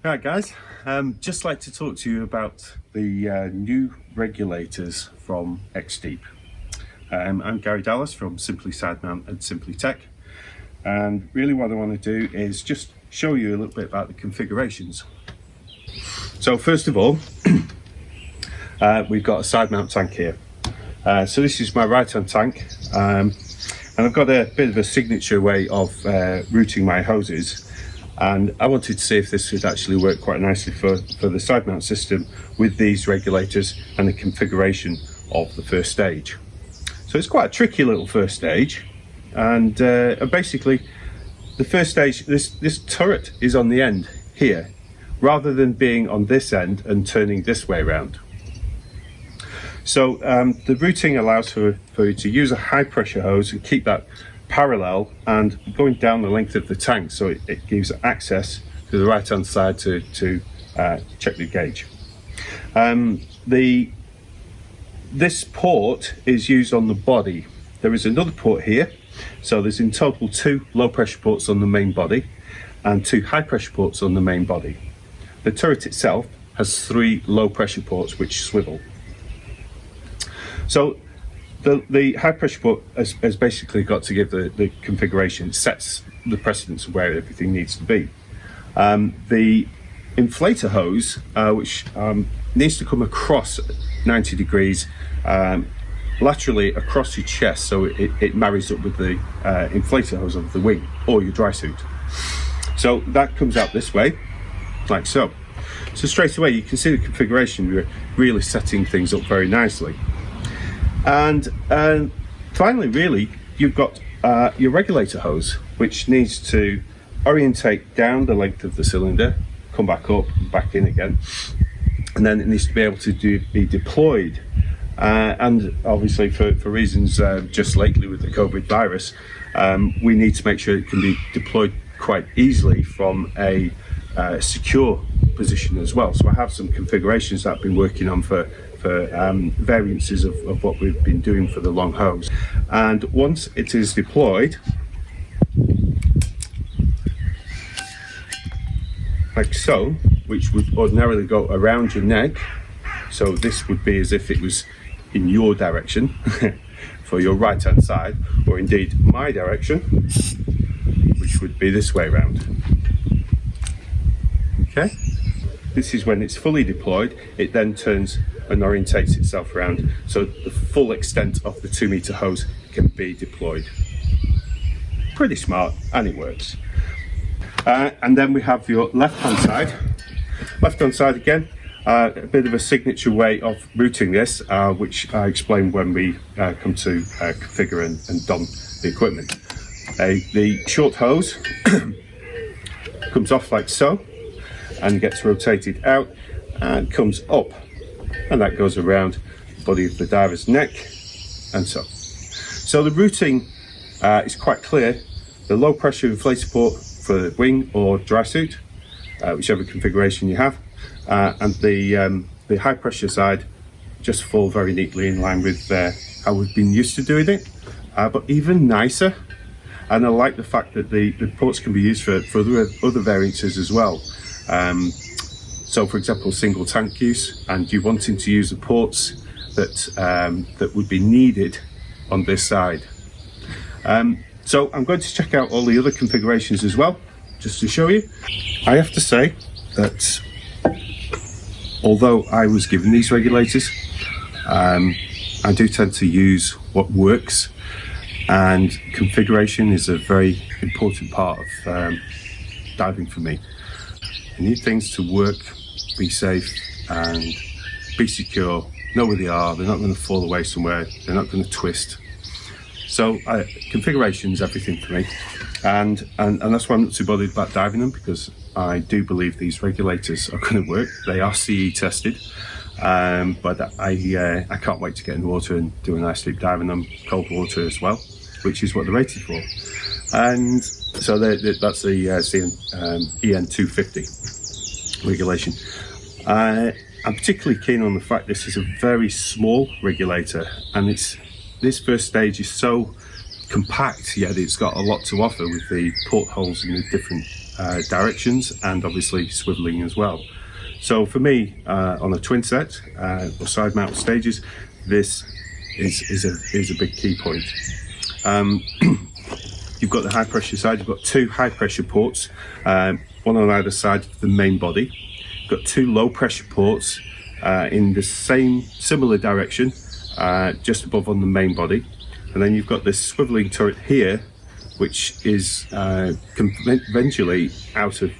Right guys, just like to talk to you about the new regulators from X-Deep. I'm Garry Dallas from Simply Sidemount and Simply Tech, and really what I want to do is just show you a little bit about the configurations. So first of all, we've got a side mount tank here. So this is my right hand tank, and I've got a bit of a signature way of routing my hoses. And I wanted to see if this would actually work quite nicely for the side mount system with these regulators and the configuration of the first stage. So it's quite a tricky little first stage, and basically the first stage, this turret is on the end here rather than being on this end and turning this way around. So the routing allows for you to use a high pressure hose and keep that parallel and going down the length of the tank, so it gives access to the right hand side to check the gauge. This port is used on the body. There is another port here, so there's in total 2 low pressure ports on the main body and 2 high pressure ports on the main body. The turret itself has 3 low pressure ports which swivel. So the high pressure port has basically got to give the configuration, it sets the precedence of where everything needs to be. The inflator hose, which needs to come across 90 degrees laterally across your chest, so it marries up with the inflator hose of the wing or your dry suit. So that comes out this way, like so. So straight away you can see the configuration, we're really setting things up very nicely. And finally, really, you've got your regulator hose, which needs to orientate down the length of the cylinder, come back up, back in again, and then it needs to be able to be deployed. And obviously, for reasons just lately with the COVID virus, we need to make sure it can be deployed quite easily from a secure position as well. So I have some configurations that I've been working on for variances of what we've been doing for the long hose. And once it is deployed, like so, which would ordinarily go around your neck, so this would be as if it was in your direction for your right hand side, or indeed my direction, which would be this way around. Okay, this is when it's fully deployed. It then turns and orientates itself around, so the full extent of the 2 meter hose can be deployed. Pretty smart, and it works. And then we have your left hand side. Left hand side again, a bit of a signature way of routing this, which I explain when we come to configure and don the equipment. The short hose comes off like so and gets rotated out and comes up, and that goes around the body of the diver's neck, and so. So the routing is quite clear. The low pressure inflator port for the wing or dry suit, whichever configuration you have, and the high pressure side just fall very neatly in line with how we've been used to doing it, but even nicer. And I like the fact that the ports can be used for other variances as well. So for example, single tank use, and you wanting to use the ports that would be needed on this side. So I'm going to check out all the other configurations as well, just to show you. I have to say that although I was given these regulators, I do tend to use what works, and configuration is a very important part of diving for me. You need things to work, be safe and be secure, know where they are, they're not going to fall away somewhere, they're not going to twist. So configuration is everything for me, and that's why I'm not too bothered about diving them, because I do believe these regulators are going to work. They are CE tested, but I can't wait to get in the water and do a nice deep dive in them, cold water as well, which is what they're rated for. And so that's the EN250 regulation. I'm particularly keen on the fact this is a very small regulator, and this first stage is so compact, yet it's got a lot to offer with the portholes and the different directions, and obviously swiveling as well. So for me, on a twin set or side mount stages, this is a big key point. You've got the high pressure side, you've got two high pressure ports, one on either side of the main body. You've got two low pressure ports in the similar direction, just above on the main body. And then you've got this swiveling turret here, which is conventionally out of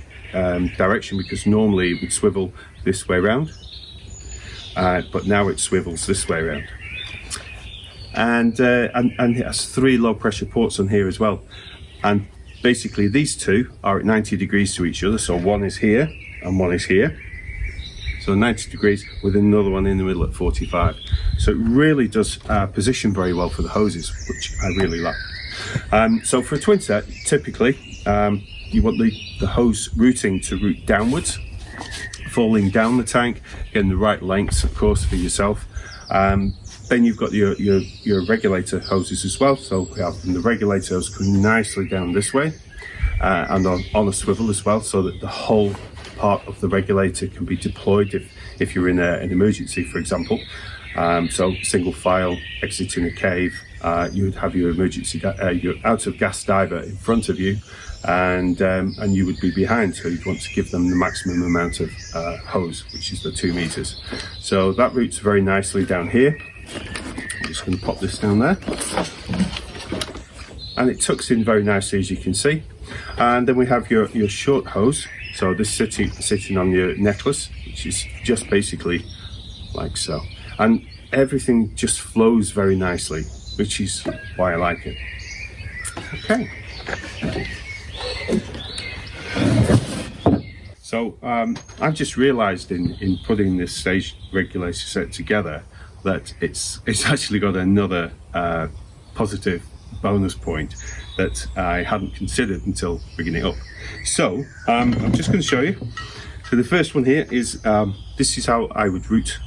direction, because normally it would swivel this way around, but now it swivels this way around. And it has three low pressure ports on here as well. And basically these two are at 90 degrees to each other. So one is here and one is here. So 90 degrees with another one in the middle at 45. So it really does position very well for the hoses, which I really like. So for a twin set, typically you want the hose routing to route downwards, falling down the tank, getting the right lengths, of course, for yourself. Then you've got your regulator hoses as well. So we have the regulator hose coming nicely down this way, and on a swivel as well, so that the whole part of the regulator can be deployed if you're in an emergency, for example. So single file, exiting a cave, you would have your emergency, your out of gas diver in front of you, and you would be behind, so you'd want to give them the maximum amount of hose, which is the 2 meters. So that routes very nicely down here. I'm just going to pop this down there, and it tucks in very nicely, as you can see. And then we have your short hose. So this sitting on your necklace, which is just basically like so, and everything just flows very nicely, which is why I like it. Okay. So I've just realised in putting this stage regulator set together that it's actually got another positive bonus point that I hadn't considered until rigging it up. So I'm just going to show you. So the first one here is this is how I would route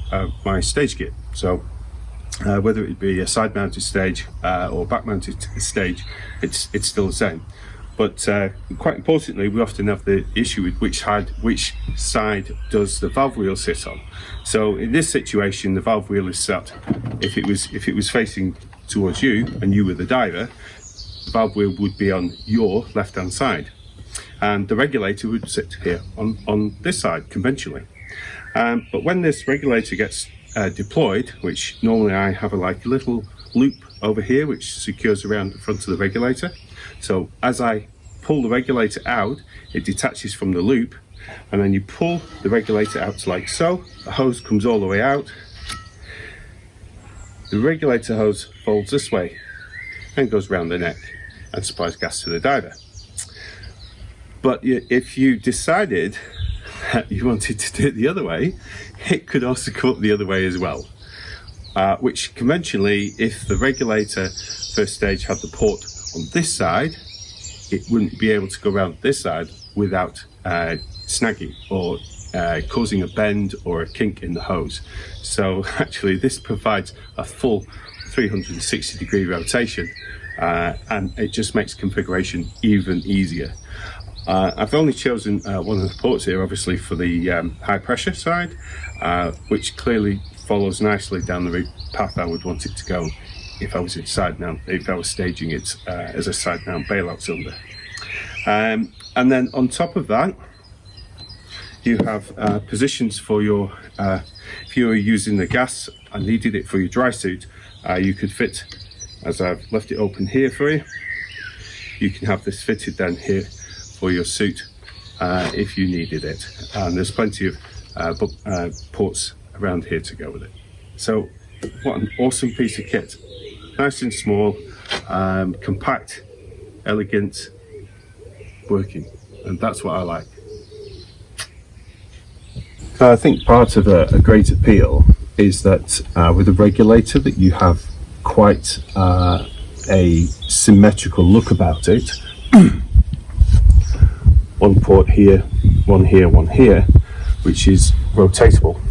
my stage kit. So whether it be a side mounted stage or back mounted stage, it's still the same. But quite importantly, we often have the issue with which side does the valve wheel sit on. So in this situation, the valve wheel is set, if it was facing towards you and you were the diver, the valve wheel would be on your left hand side, and the regulator would sit here on this side conventionally. But when this regulator gets deployed, which normally I have a little loop over here which secures around the front of the regulator. So as I pull the regulator out, it detaches from the loop, and then you pull the regulator out like so. The hose comes all the way out. The regulator hose folds this way and goes around the neck and supplies gas to the diver. But if you decided that you wanted to do it the other way, it could also go up the other way as well. Which conventionally, if the regulator first stage had the port on this side, it wouldn't be able to go around this side without snagging or causing a bend or a kink in the hose. So actually this provides a full 360 degree rotation, and it just makes configuration even easier. I've only chosen one of the ports here, obviously, for the high pressure side, which clearly follows nicely down the route path I would want it to go if I was if I was staging it as a side mount bailout cylinder. And then on top of that, you have positions for your, if you were using the gas and needed it for your dry suit, you could fit, as I've left it open here for you, you can have this fitted then here for your suit if you needed it. And there's plenty of ports around here to go with it. So what an awesome piece of kit. Nice and small, compact, elegant, working, and that's what I like. I think part of a great appeal is that with a regulator that you have quite a symmetrical look about it. One port here, one here, which is rotatable.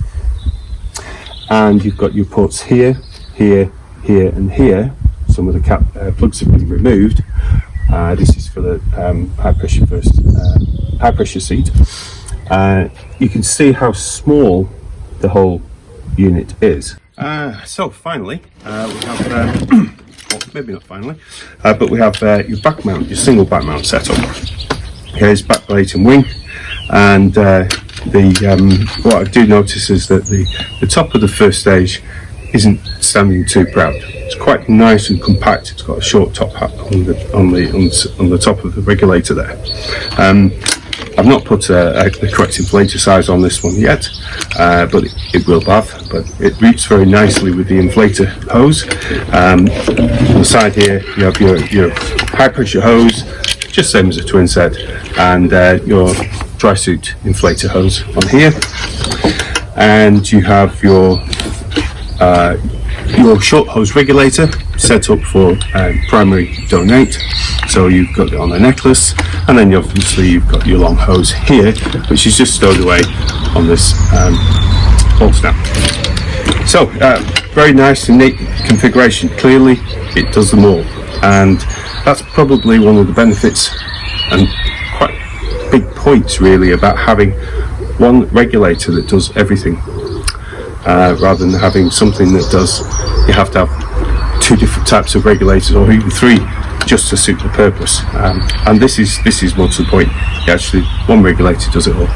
And you've got your ports here, here, here and here. Some of the plugs have been removed, This is for the high pressure seat. You can see how small the whole unit is. So finally, we have, well, maybe not finally, but we have your back mount, your single back mount setup. Here's back plate and wing, and what I do notice is that the top of the first stage isn't standing too proud. It's quite nice and compact. It's got a short top hat on the top of the regulator there. I've not put the correct inflator size on this one yet, but it will have. But it roots very nicely with the inflator hose. On the side here, you have your high pressure hose, just same as a twin set, and your dry suit inflator hose on here. And you have your short hose regulator set up for primary donate, so you've got it on a necklace, and then obviously you've got your long hose here, which is just stowed away on this bolt snap. So very nice and neat configuration. Clearly it does them all, and that's probably one of the benefits and quite big points really about having one regulator that does everything, rather than having something that does, you have to have two different types of regulators, or even three, just to suit the purpose. And this is more to the point. Actually, one regulator does it all.